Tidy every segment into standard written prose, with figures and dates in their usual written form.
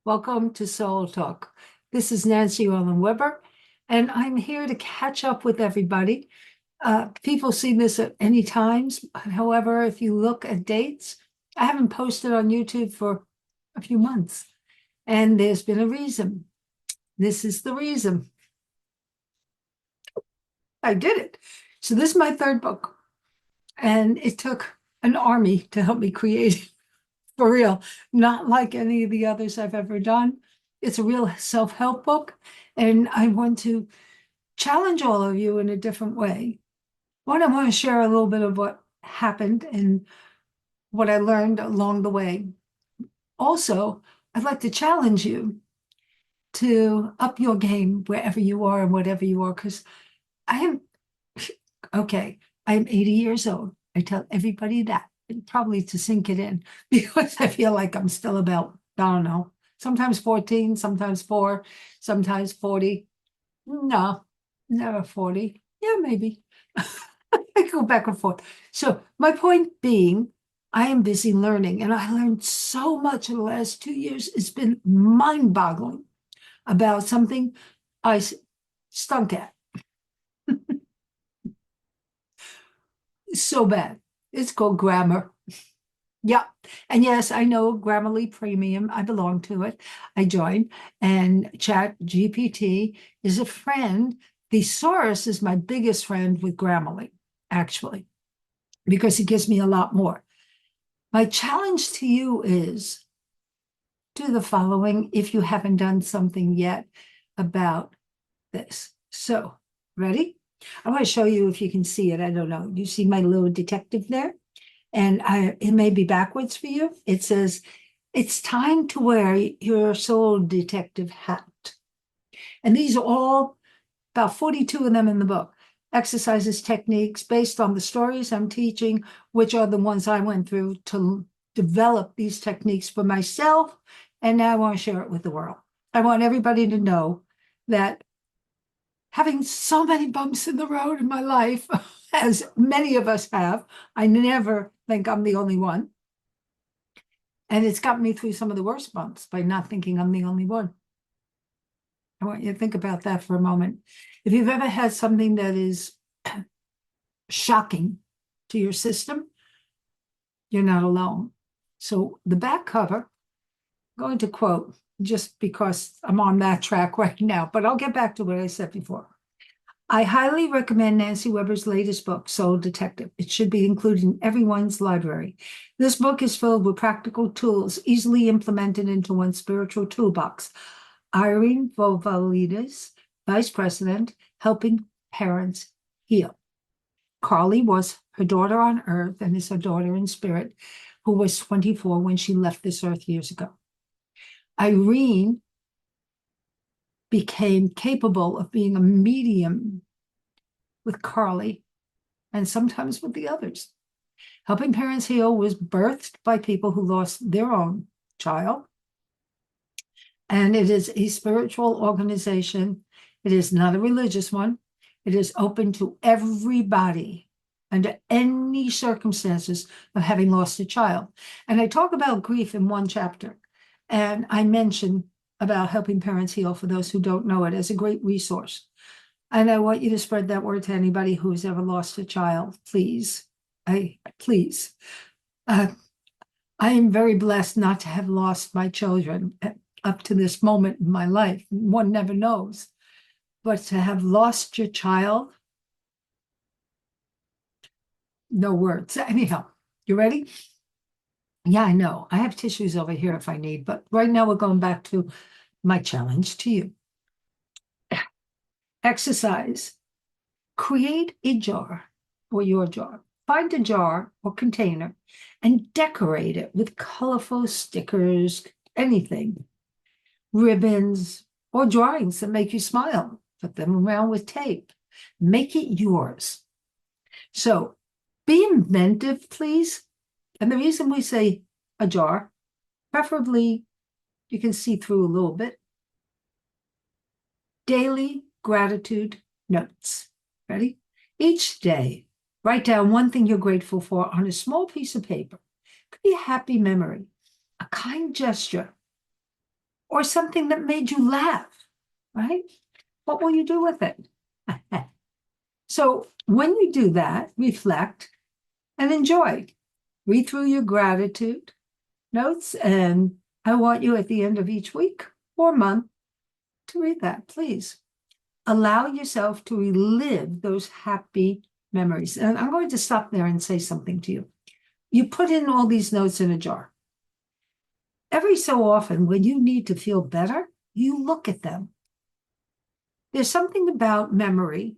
Welcome to Soul Talk. This is Nancy Orland Weber, and I'm here to catch up with everybody. People see this at any times. However, if you look at dates, I haven't posted on YouTube for a few months, and there's been a reason. This is the reason. I did it. So this is my third book, and it took an army to help me create it. For real, not like any of the others I've ever done. It's a real self-help book, and I want to challenge all of you in a different way. One, I want to share a little bit of what happened and what I learned along the way. Also, I'd like to challenge you to up your game wherever you are and whatever you are, because I am, okay, I'm 80 years old. I tell everybody that, and probably to sink it in, because I feel like I'm still about, I don't know, sometimes 14, sometimes 4, sometimes 40. No, never 40. Yeah, maybe. I go back and forth. So my point being, I am busy learning, and I learned so much in the last 2 years. It's been mind-boggling about something I stunk at so bad. It's called grammar. Yeah. And yes, I know Grammarly Premium. I belong to it. I joined, and Chat GPT is a friend. The source is my biggest friend with Grammarly, actually, because it gives me a lot more. My challenge to you is do the following if you haven't done something yet about this. So, ready? I want to show you if you can see it. I don't know. You see my little detective there? And it may be backwards for you. It says, it's time to wear your soul detective hat. And these are all about 42 of them in the book. Exercises, techniques based on the stories I'm teaching, which are the ones I went through to develop these techniques for myself. And now I want to share it with the world. I want everybody to know that having so many bumps in the road in my life, as many of us have, I never think I'm the only one. And it's gotten me through some of the worst bumps by not thinking I'm the only one. I want you to think about that for a moment. If you've ever had something that is shocking to your system, you're not alone. So the back cover, I'm going to quote just because I'm on that track right now, but I'll get back to what I said before. I highly recommend Nancy Weber's latest book, Soul Detective. It should be included in everyone's library. This book is filled with practical tools easily implemented into one's spiritual toolbox. Irene Vovalides, Vice President, helping parents heal. Carly was her daughter on earth and is her daughter in spirit, who was 24 when she left this earth years ago. Irene became capable of being a medium with Carly and sometimes with the others. Helping Parents Heal was birthed by people who lost their own child. And it is a spiritual organization. It is not a religious one. It is open to everybody under any circumstances of having lost a child. And I talk about grief in one chapter. And I mention about helping parents heal for those who don't know it as a great resource. And I want you to spread that word to anybody who's ever lost a child, please. Please. I am very blessed not to have lost my children up to this moment in my life. One never knows. But to have lost your child, no words. Anyhow, you ready? Yeah, I know. I have tissues over here if I need, but right now we're going back to my challenge to you. Exercise. Create a jar or your jar. Find a jar or container and decorate it with colorful stickers, anything, ribbons, or drawings that make you smile. Put them around with tape. Make it yours. So be inventive, please. And the reason we say a jar, preferably you can see through a little bit. Daily gratitude notes. Ready? Each day, write down one thing you're grateful for on a small piece of paper. It could be a happy memory, a kind gesture, or something that made you laugh, right? What will you do with it? So when you do that, reflect and enjoy. Read through your gratitude notes, and I want you at the end of each week or month to read that, please. Allow yourself to relive those happy memories. And I'm going to stop there and say something to you. You put in all these notes in a jar. Every so often, when you need to feel better, you look at them. There's something about memory,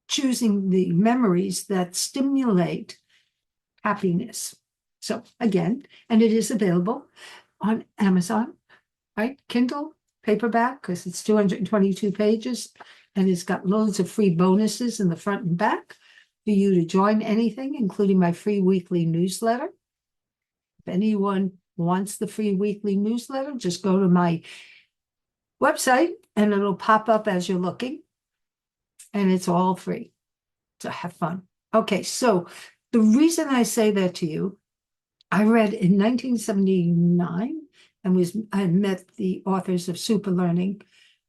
choosing the memories that stimulate happiness. So again, and it is available on Amazon, right? Kindle, paperback, because it's 222 pages, and it's got loads of free bonuses in the front and back for you to join anything, including my free weekly newsletter. If anyone wants the free weekly newsletter, just go to my website and it'll pop up as you're looking, and it's all free. So have fun. Okay, so the reason I say that to you, I read in 1979 and I met the authors of Super Learning,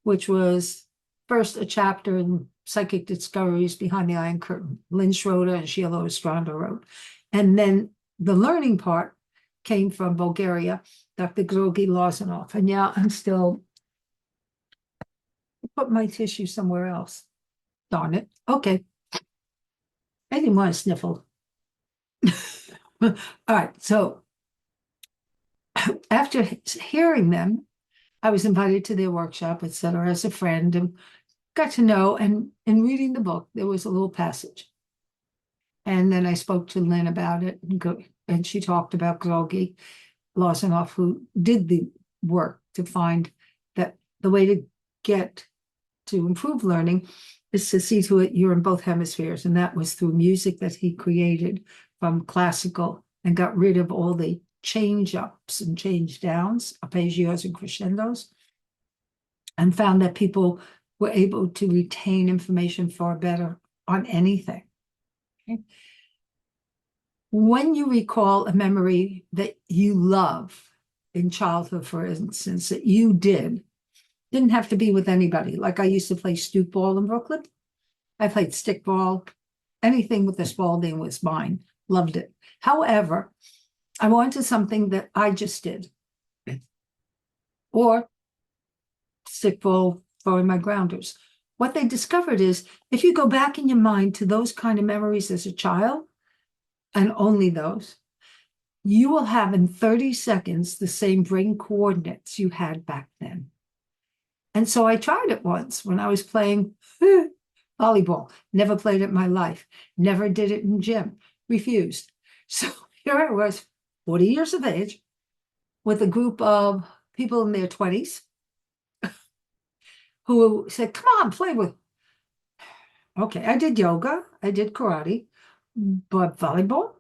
which was first a chapter in Psychic Discoveries Behind the Iron Curtain. Lynn Schroeder and Sheila Ostrander wrote. And then the learning part came from Bulgaria, Dr. Georgi Lozanov. And yeah, I'm still put my tissue somewhere else. Darn it. Okay. I didn't want to sniffle. All right. So after hearing them, I was invited to their workshop, etc., as a friend, and got to know. And in reading the book, there was a little passage. And then I spoke to Lynn about it, and she talked about Georgi Lozanov, who did the work to find that the way to get to improve learning is to see to it you're in both hemispheres. And that was through music that he created from classical and got rid of all the change ups and change downs, arpeggios and crescendos, and found that people were able to retain information far better on anything. Okay? When you recall a memory that you love in childhood, for instance, that you didn't have to be with anybody. Like I used to play stoop ball in Brooklyn. I played stickball. Anything with a Spalding was mine. Loved it. However, I wanted something that I just did. Or stickball throwing my grounders. What they discovered is if you go back in your mind to those kind of memories as a child, and only those, you will have in 30 seconds the same brain coordinates you had back then. And so I tried it once when I was playing volleyball. Never played it in my life. Never did it in gym. Refused. So here I was, 40 years of age, with a group of people in their 20s who said, come on, play with. Okay, I did yoga. I did karate. But volleyball,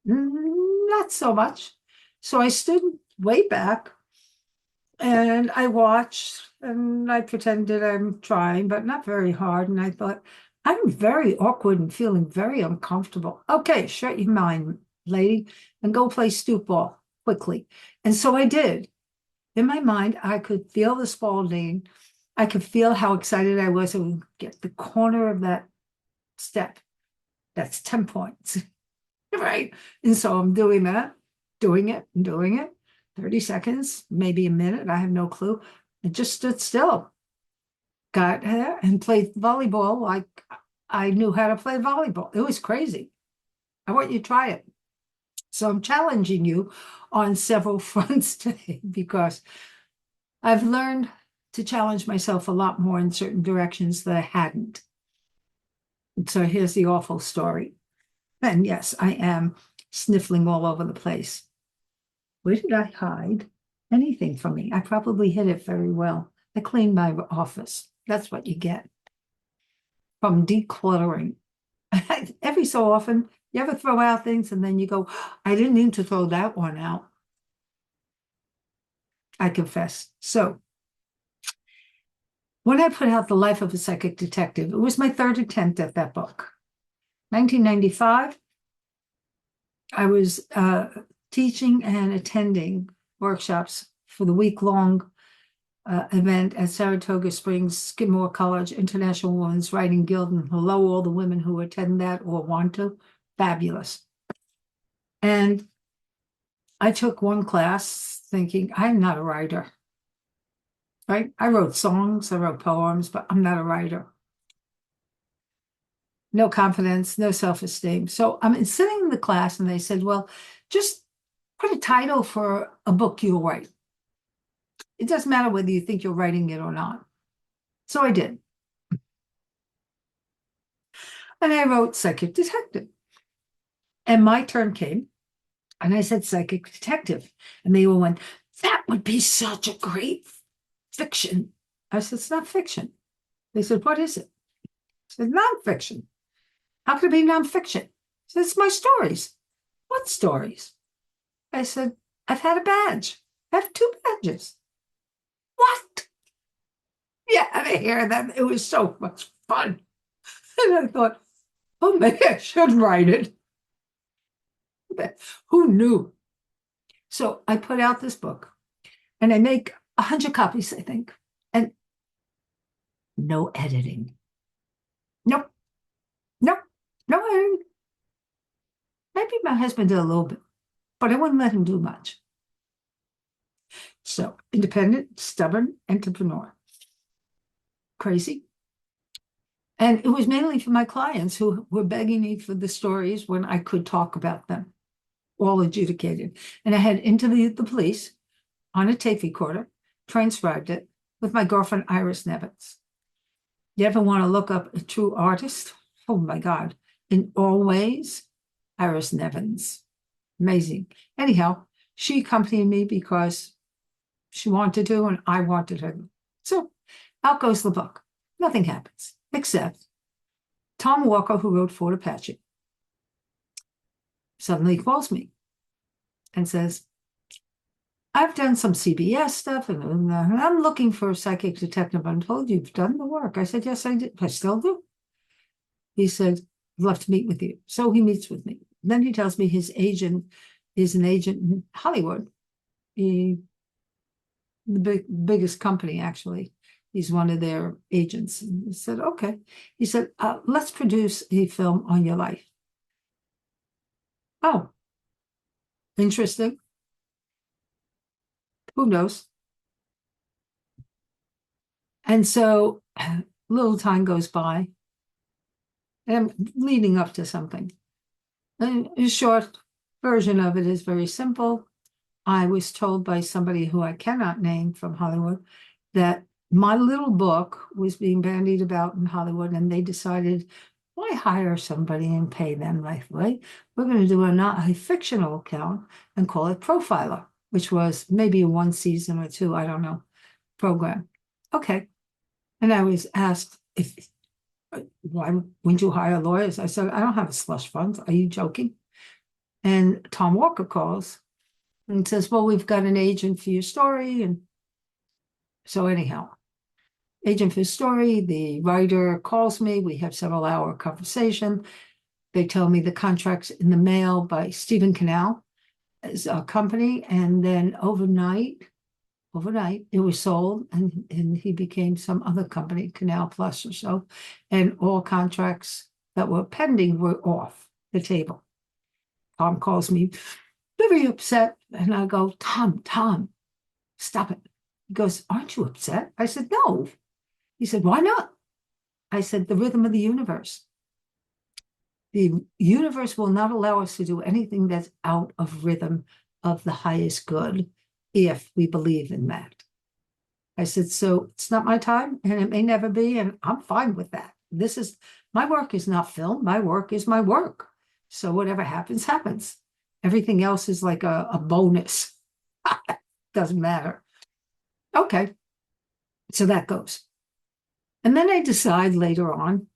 not so much. So I stood way back and I watched and I pretended I'm trying, but not very hard. And I thought, I'm very awkward and feeling very uncomfortable. Okay, shut your mind, lady, and go play stoop ball quickly. And so I did. In my mind, I could feel the Spalding. I could feel how excited I was to get the corner of that step. That's 10 points, right? And so I'm doing that, doing it, and doing it. 30 seconds, maybe a minute, I have no clue. I just stood still, got there and played volleyball like I knew how to play volleyball. It was crazy. I want you to try it. So I'm challenging you on several fronts today because I've learned to challenge myself a lot more in certain directions that I hadn't. And so here's the awful story. And yes, I am sniffling all over the place. Where did I hide anything from me? I probably hid it very well. I cleaned my office. That's what you get from decluttering. Every so often, you ever throw out things and then you go, I didn't mean to throw that one out. I confess. So when I put out The Life of a Psychic Detective, it was my third attempt at that book. 1995, I was teaching and attending workshops for the week-long event at Saratoga Springs, Skidmore College International Women's Writing Guild, and hello, all the women who attend that or want to. Fabulous. And I took one class thinking, I'm not a writer, right? I wrote songs, I wrote poems, but I'm not a writer. No confidence, no self-esteem. So I'm sitting in the class and they said, well, just put a title for a book you'll write. It doesn't matter whether you think you're writing it or not. So I did. And I wrote Psychic Detective. And my turn came, and I said Psychic Detective. And they all went, that would be such a great fiction. I said, it's not fiction. They said, what is it? I said, nonfiction. How could it be nonfiction? I said, it's my stories. What stories? I said, I've had a badge. I have 2 badges. What? Yeah, and I hear that. It was so much fun. And I thought, oh, maybe I should write it. But who knew? So I put out this book and I make 100 copies, I think, and no editing. Nope, nope, no editing. Maybe my husband did a little bit, but I wouldn't let him do much. So independent, stubborn entrepreneur. Crazy. And it was mainly for my clients who were begging me for the stories when I could talk about them, all adjudicated. And I had interviewed the police on a tape recorder, transcribed it with my girlfriend, Iris Nevins. You ever want to look up a true artist? Oh my God. In all ways, Iris Nevins. Amazing. Anyhow, she accompanied me because she wanted to and I wanted her. So out goes the book. Nothing happens, except Tom Walker, who wrote Fort Apache, suddenly calls me and says, I've done some CBS stuff and I'm looking for a psychic detective. I'm told you've done the work. I said, yes, I did. I still do. He said, I'd love to meet with you. So he meets with me. Then he tells me his agent is an agent in Hollywood. The biggest company, actually. He's one of their agents. And he said, okay. He said, let's produce a film on your life. Oh, interesting. Who knows? And so a little time goes by, and I'm leading up to something. And a short version of it is very simple. I was told by somebody who I cannot name from Hollywood that my little book was being bandied about in Hollywood, and they decided, why hire somebody and pay them like way? We're going to do a fictional account and call it Profiler, which was maybe a 1 season or 2, I don't know, program. Okay. And I was asked if why wouldn't you hire lawyers? I said, I don't have a slush fund. Are you joking? And Tom Walker calls and says, well, we've got an agent for your story. And so anyhow, agent for story, the writer calls me. We have several hour conversation. They tell me the contract's in the mail by Stephen Canal as a company. And then overnight, it was sold and he became some other company, Canal Plus or so. And all contracts that were pending were off the table. Tom calls me very upset. And I go, Tom, stop it. He goes, aren't you upset? I said, no. He said, why not? I said, the rhythm of the universe. The universe will not allow us to do anything that's out of rhythm of the highest good if we believe in that. I said, so it's not my time and it may never be, and I'm fine with that. This is, my work is not film. My work is my work. So whatever happens, happens. Everything else is like a bonus. Doesn't matter. Okay. So that goes. And then I decide later on,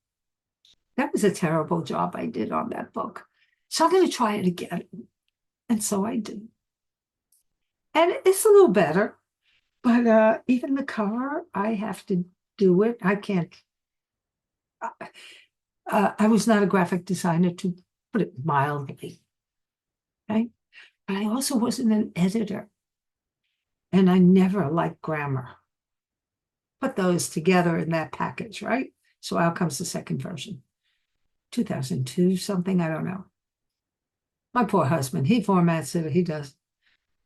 that was a terrible job I did on that book. So I'm going to try it again. And so I did. And it's a little better, but even the cover, I have to do it. I can't. I was not a graphic designer, to put it mildly. Right? But I also wasn't an editor. And I never liked grammar. put those together in that package, right? So out comes the second version. 2002, something, I don't know. My poor husband, he formats it, he does.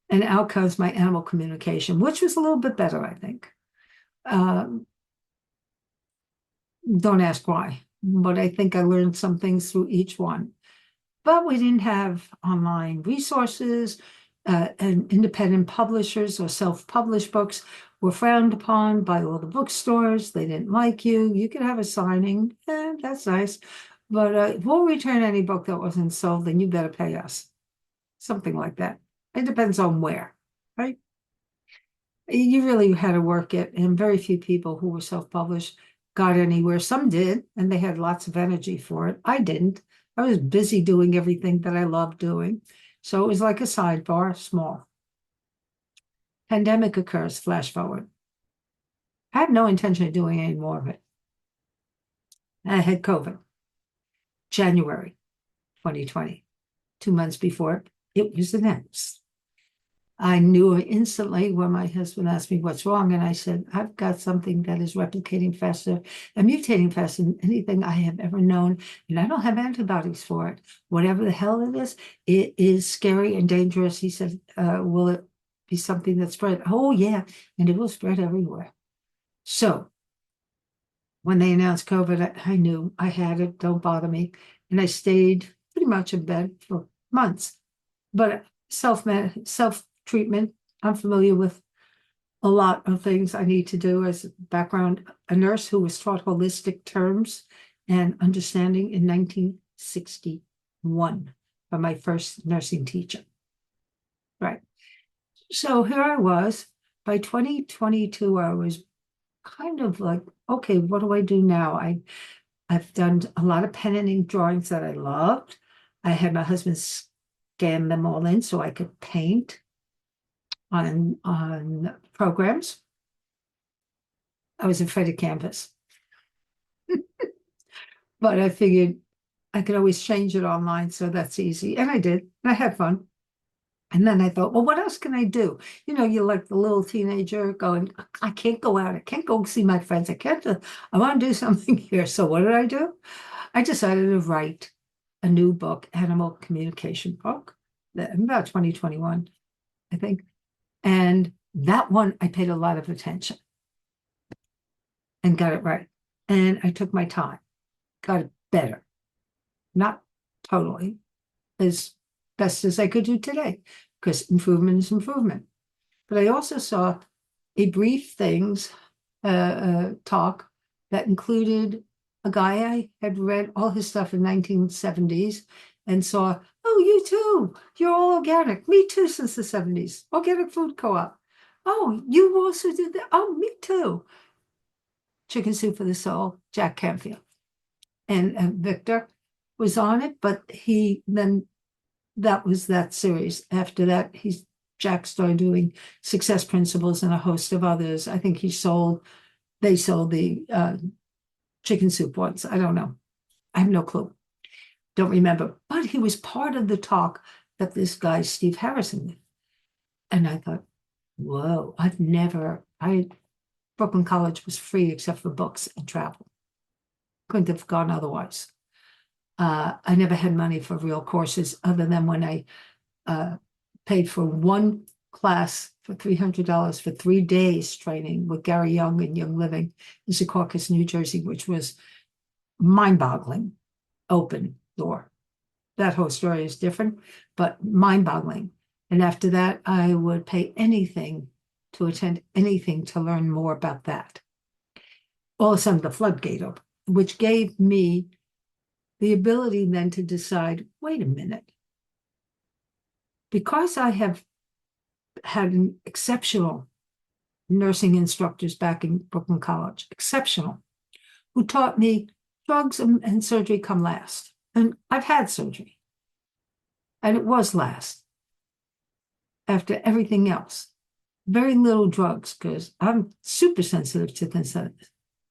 And out comes my animal communication, which was a little bit better, I think. Um, don't ask why, but I think I learned some things through each one. But we didn't have online resources, and independent publishers or self-published books were frowned upon by all the bookstores. They didn't like you. You could have a signing, that's nice, but we'll return any book that wasn't sold, then you better pay us. Something like that. It depends on where, right? You really had to work it, and very few people who were self-published got anywhere. Some did, and they had lots of energy for it. I didn't. I was busy doing everything that I loved doing. So it was like a sidebar, small. Pandemic occurs, flash forward. I had no intention of doing any more of it. I had COVID, January 2020. 2 months before it was announced. I knew instantly when my husband asked me what's wrong, and I said, I've got something that is replicating faster and mutating faster than anything I have ever known, and I don't have antibodies for it. Whatever the hell it is scary and dangerous. He said, will it be something that spread? Oh, yeah, and it will spread everywhere. So when they announced COVID, I knew I had it, don't bother me. And I stayed pretty much in bed for months. But self-treatment, I'm familiar with a lot of things I need to do as a background, a nurse who was taught holistic terms and understanding in 1961 by my first nursing teacher. Right. So here I was. By 2022, I was kind of like, okay, what do I do now? I've done a lot of pen and ink drawings that I loved. I had my husband scan them all in so I could paint on programs. I was afraid of canvas, but I figured I could always change it online, so that's easy. And I did. And I had fun. And then I thought, well, what else can I do? You know, you're like the little teenager going, I can't go out. I can't go see my friends. I want to do something here. So what did I do? I decided to write a new book, animal communication book, about 2021, I think. And that one, I paid a lot of attention and got it right. And I took my time, got it better, not totally as best as I could do today, because improvement is improvement. But I also saw a brief things talk that included a guy I had read all his stuff in 1970s and saw, oh, you too, you're all organic. Me too, since the 70s. Organic food co-op. Oh, you also did that. Oh, me too. Chicken Soup for the Soul, Jack Canfield. And Victor was on it, but he then that was that series. After that, Jack started doing Success Principles and a host of others. I think they sold the chicken soup ones. I don't know. I have no clue. Don't remember. But he was part of the talk that this guy, Steve Harrison, did. And I thought, whoa, Brooklyn College was free except for books and travel. Couldn't have gone otherwise. I never had money for real courses other than when I paid for one class for $300 for 3 days training with Gary Young in Young Living in Secaucus, New Jersey, which was mind-boggling, open door. That whole story is different, but mind-boggling. And after that, I would pay anything to attend anything to learn more about that. All of a sudden, the floodgate opened, which gave me the ability then to decide, wait a minute, because I have had an exceptional nursing instructors back in Brooklyn College, exceptional, who taught me drugs and surgery come last. And I've had surgery, and it was last after everything else. Very little drugs, because I'm super sensitive to this,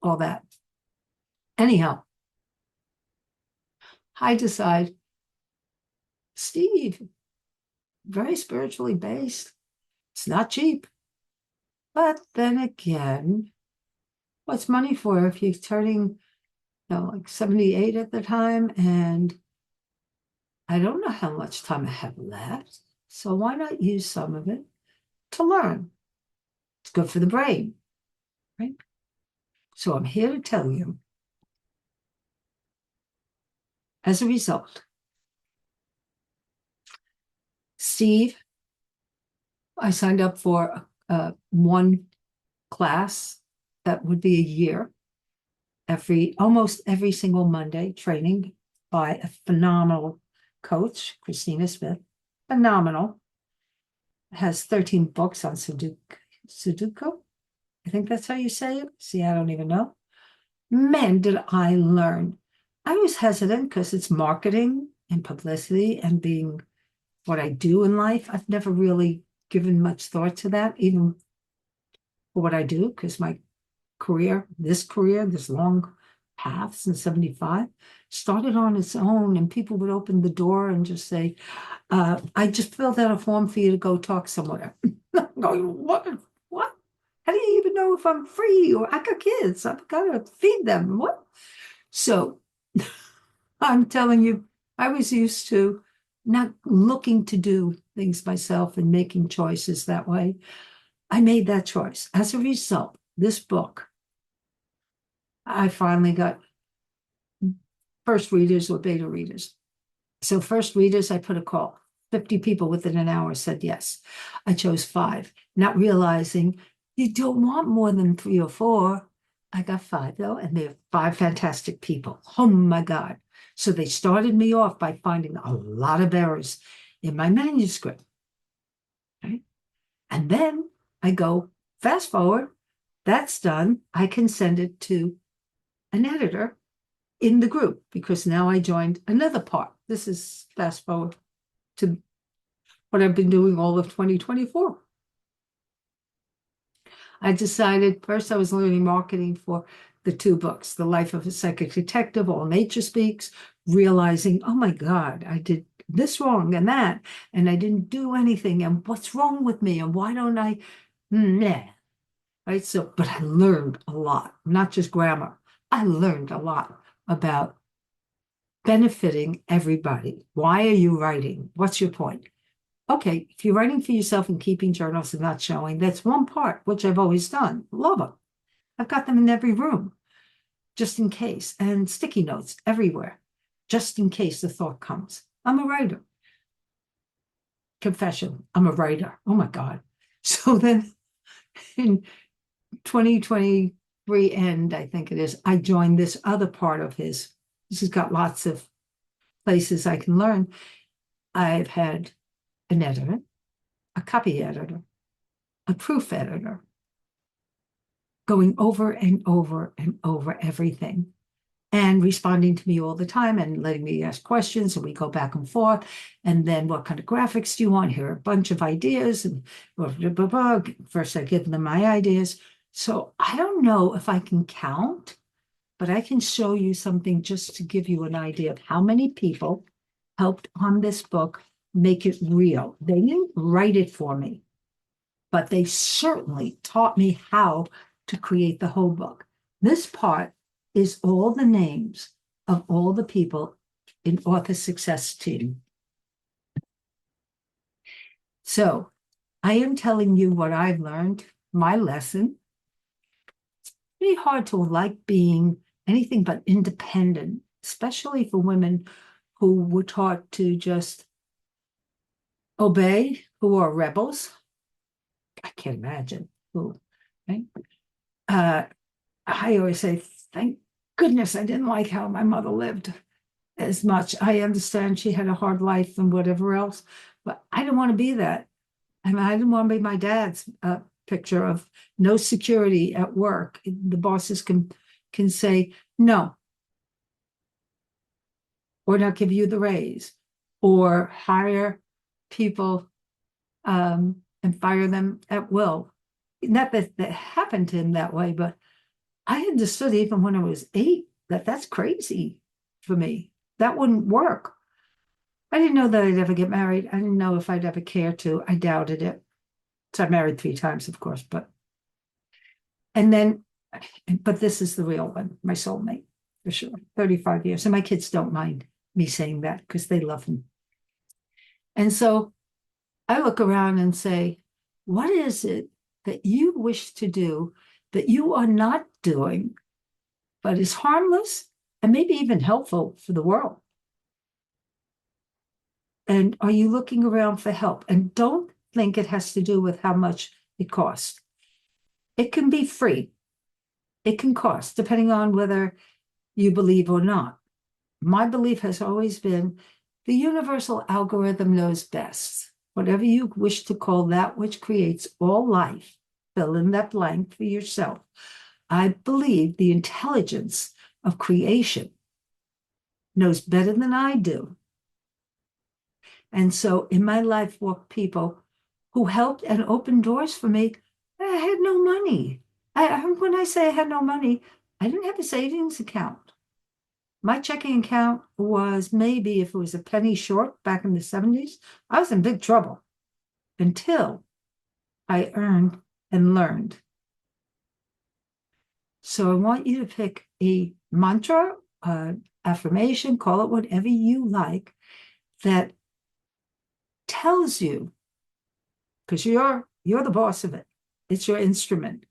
all that. Anyhow, I decide, Steve, very spiritually based. It's not cheap. But then again, what's money for if you're turning, like 78 at the time, and I don't know how much time I have left. So why not use some of it to learn? It's good for the brain, right? So I'm here to tell you, as a result, Steve, I signed up for one class that would be a year, almost every single Monday, training by a phenomenal coach, Christina Smith. Phenomenal. Has 13 books on Sudoku. I think that's how you say it. See, I don't even know. Man, did I learn. I was hesitant because it's marketing and publicity and being what I do in life. I've never really given much thought to that, even for what I do, because my career, this long path since 75, started on its own, and people would open the door and just say, I just filled out a form for you to go talk somewhere. I'm going, what? What? How do you even know if I'm free or I got kids? I've got to feed them. What? So I'm telling you, I was used to not looking to do things myself and making choices that way. I made that choice. As a result, this book, I finally got first readers or beta readers. So first readers, I put a call. 50 people within an hour said yes. I chose 5, not realizing you don't want more than 3 or 4. I got 5 though, and they're 5 fantastic people. Oh my God. So they started me off by finding a lot of errors in my manuscript. Right? And then I go, fast forward, that's done. I can send it to an editor in the group because now I joined another part. This is fast forward to what I've been doing all of 2024. I decided first I was learning marketing for the 2 books, The Life of a Psychic Detective, All Nature Speaks, realizing, oh my God, I did this wrong and that, and I didn't do anything, and what's wrong with me, and why don't I, yeah, right? So, but I learned a lot, not just grammar. I learned a lot about benefiting everybody. Why are you writing? What's your point? Okay, if you're writing for yourself and keeping journals and not showing, that's one part, which I've always done. Love them. I've got them in every room, just in case, and sticky notes everywhere, just in case the thought comes. I'm a writer. Confession, I'm a writer. Oh my God. So then in 2023 end, I think it is, I joined this other part of his. This has got lots of places I can learn. I've had an editor, a copy editor, a proof editor, going over and over and over everything and responding to me all the time and letting me ask questions. And we go back and forth. And then what kind of graphics do you want? Here are a bunch of ideas. And blah, blah, blah, blah. First, I give them my ideas. So I don't know if I can count, but I can show you something just to give you an idea of how many people helped on this book make it real. They didn't write it for me, but they certainly taught me how to create the whole book. This part is all the names of all the people in Author Success Team. So I am telling you what I've learned, my lesson. It's pretty hard to like being anything but independent, especially for women who were taught to just obey, who are rebels. I can't imagine who, right? I always say, thank goodness I didn't like how my mother lived as much. I understand she had a hard life and whatever else, but I didn't want to be that. I mean, I didn't want to be my dad's picture of no security at work. The bosses can say no, or not give you the raise, or hire people and fire them at will. Not that that happened to him that way, but I understood even when I was 8 that that's crazy for me. That wouldn't work. I didn't know that I'd ever get married. I didn't know if I'd ever care to. I doubted it. So I married 3 times, of course, but and then But this is the real one, my soulmate, for sure. 35 years. And my kids don't mind me saying that because they love him. And so I look around and say, what is it that you wish to do that you are not doing, but is harmless and maybe even helpful for the world? And are you looking around for help? And don't think it has to do with how much it costs. It can be free. It can cost, depending on whether you believe or not. My belief has always been the universal algorithm knows best. Whatever you wish to call that which creates all life, fill in that blank for yourself. I believe the intelligence of creation knows better than I do. And so in my life walk people who helped and opened doors for me. I had no money. When I say I had no money, I didn't have a savings account. My checking account was maybe, if it was a penny short back in the 70s, I was in big trouble until I earned and learned. So I want you to pick a mantra, affirmation, call it whatever you like, that tells you, because you're the boss of it. It's your instrument.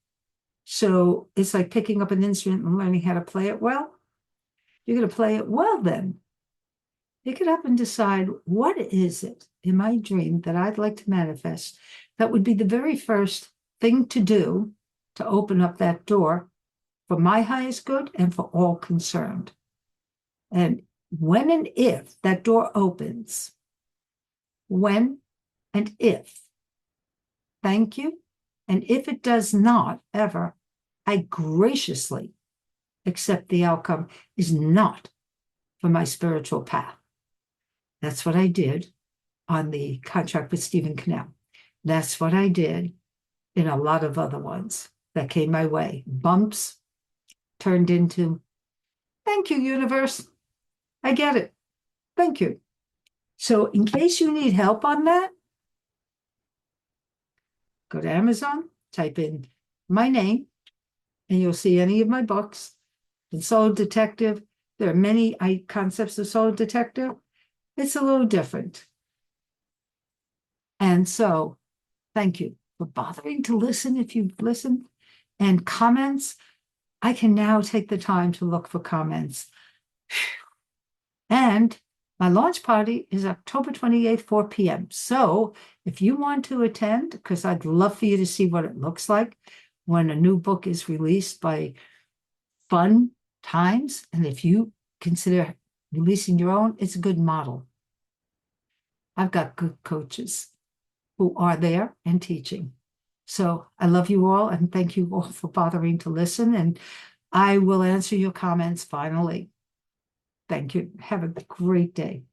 So it's like picking up an instrument and learning how to play it well. You're going to play it well then. Pick it up and decide, what is it in my dream that I'd like to manifest that would be the very first thing to do to open up that door for my highest good and for all concerned. And when and if that door opens, when and if, thank you. And if it does not ever, I graciously accept the outcome is not for my spiritual path. That's what I did on the contract with Stephen Cannell. That's what I did in a lot of other ones that came my way. Bumps turned into, thank you, universe. I get it. Thank you. So in case you need help on that, go to Amazon, type in my name, and you'll see any of my books. In Soul Detective, there are many concepts of Soul Detective. It's a little different. And so thank you for bothering to listen if you've listened. And comments, I can now take the time to look for comments. And my launch party is October 28th, 4 p.m. So if you want to attend, because I'd love for you to see what it looks like when a new book is released by Fun Times, and if you consider releasing your own, it's a good model. I've got good coaches who are there and teaching. So I love you all and thank you all for bothering to listen. And I will answer your comments finally. Thank you. Have a great day.